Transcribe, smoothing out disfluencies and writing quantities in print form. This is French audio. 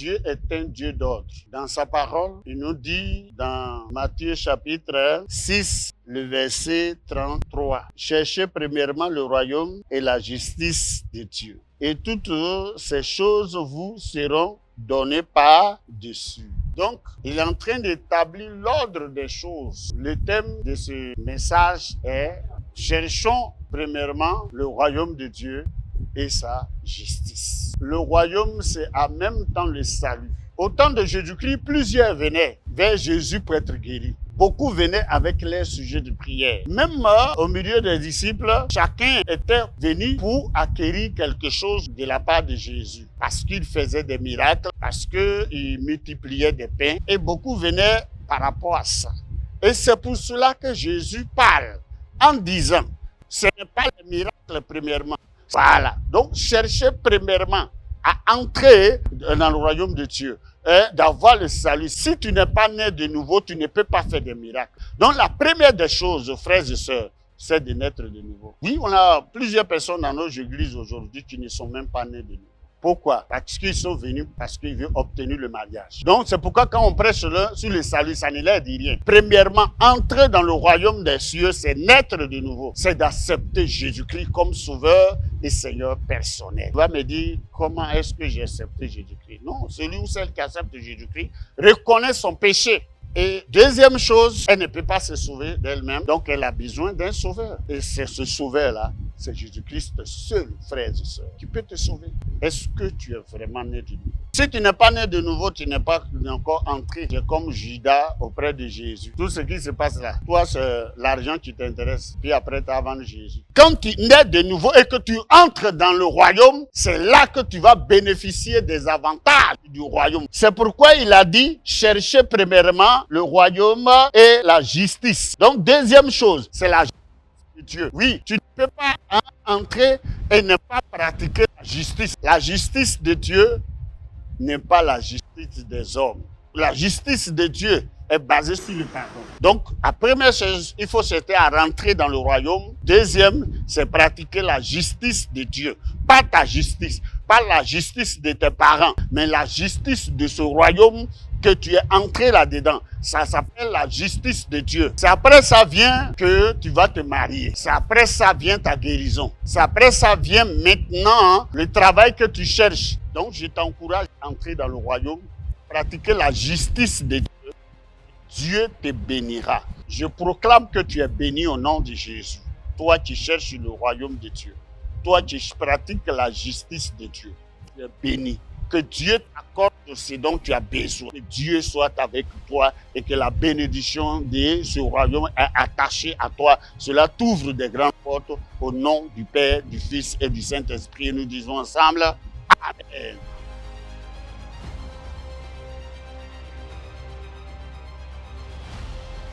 Dieu est un Dieu d'ordre. Dans sa parole, il nous dit dans Matthieu chapitre 6, le verset 33. Cherchez premièrement le royaume et la justice de Dieu. Et toutes ces choses vous seront données par-dessus. Donc, il est en train d'établir l'ordre des choses. Le thème de ce message est « Cherchons premièrement le royaume de Dieu et sa justice ». Le royaume, c'est en même temps le salut. Au temps de Jésus-Christ, plusieurs venaient vers Jésus pour être guéris. Beaucoup venaient avec leurs sujets de prière. Même au milieu des disciples, chacun était venu pour acquérir quelque chose de la part de Jésus. Parce qu'il faisait des miracles, parce qu'il multipliait des pains. Et beaucoup venaient par rapport à ça. Et c'est pour cela que Jésus parle en disant, ce n'est pas le miracle premièrement. Voilà. Donc, cherchez premièrement à entrer dans le royaume de Dieu, d'avoir le salut. Si tu n'es pas né de nouveau, tu ne peux pas faire des miracles. Donc la première des choses, frères et sœurs, c'est de naître de nouveau. Oui, on a plusieurs personnes dans nos églises aujourd'hui qui ne sont même pas nées de nouveau. Pourquoi? Parce qu'ils sont venus, parce qu'ils veulent obtenir le mariage. Donc c'est pourquoi quand on prêche sur le salut, ça ne leur dit rien. Premièrement, entrer dans le royaume des cieux, c'est naître de nouveau. C'est d'accepter Jésus-Christ comme sauveur et Seigneur personnel. Tu vas me dire, comment est-ce que j'ai accepté Jésus-Christ? Non, celui ou celle qui accepte Jésus-Christ reconnaît son péché. Et deuxième chose, elle ne peut pas se sauver d'elle-même, donc elle a besoin d'un sauveur. Et c'est ce sauveur-là, c'est Jésus-Christ seul, frères et sœurs, qui peut te sauver. Est-ce que tu es vraiment né de nouveau? Si tu n'es pas né de nouveau, tu n'es pas encore entré. Tu es comme Judas auprès de Jésus. Tout ce qui se passe là, toi, c'est l'argent qui t'intéresse, puis après, tu as vendu Jésus. Quand tu nais de nouveau et que tu entres dans le royaume, c'est là que tu vas bénéficier des avantages du royaume. C'est pourquoi il a dit, cherchez premièrement le royaume et la justice. Donc, deuxième chose, c'est la justice de Dieu. Oui, tu ne peux pas entrer et ne pas pratiquer la justice. La justice de Dieu n'est pas la justice des hommes. La justice de Dieu est basée sur le pardon. Donc, la première chose, il faut s'aider à rentrer dans le royaume. Deuxième, c'est pratiquer la justice de Dieu. Pas ta justice, pas la justice de tes parents, mais la justice de ce royaume que tu es entré là-dedans. Ça s'appelle la justice de Dieu. C'est après ça vient que tu vas te marier. C'est après ça vient ta guérison. C'est après ça vient maintenant le travail que tu cherches. Donc, je t'encourage à entrer dans le royaume, pratiquer la justice de Dieu. Dieu te bénira. Je proclame que tu es béni au nom de Jésus. Toi qui cherches le royaume de Dieu. Toi qui pratiques la justice de Dieu. Tu es béni. Que Dieu t'accorde ce dont tu as besoin. Que Dieu soit avec toi et que la bénédiction de ce royaume est attachée à toi. Cela t'ouvre des grandes portes au nom du Père, du Fils et du Saint-Esprit. Nous disons ensemble, Amen.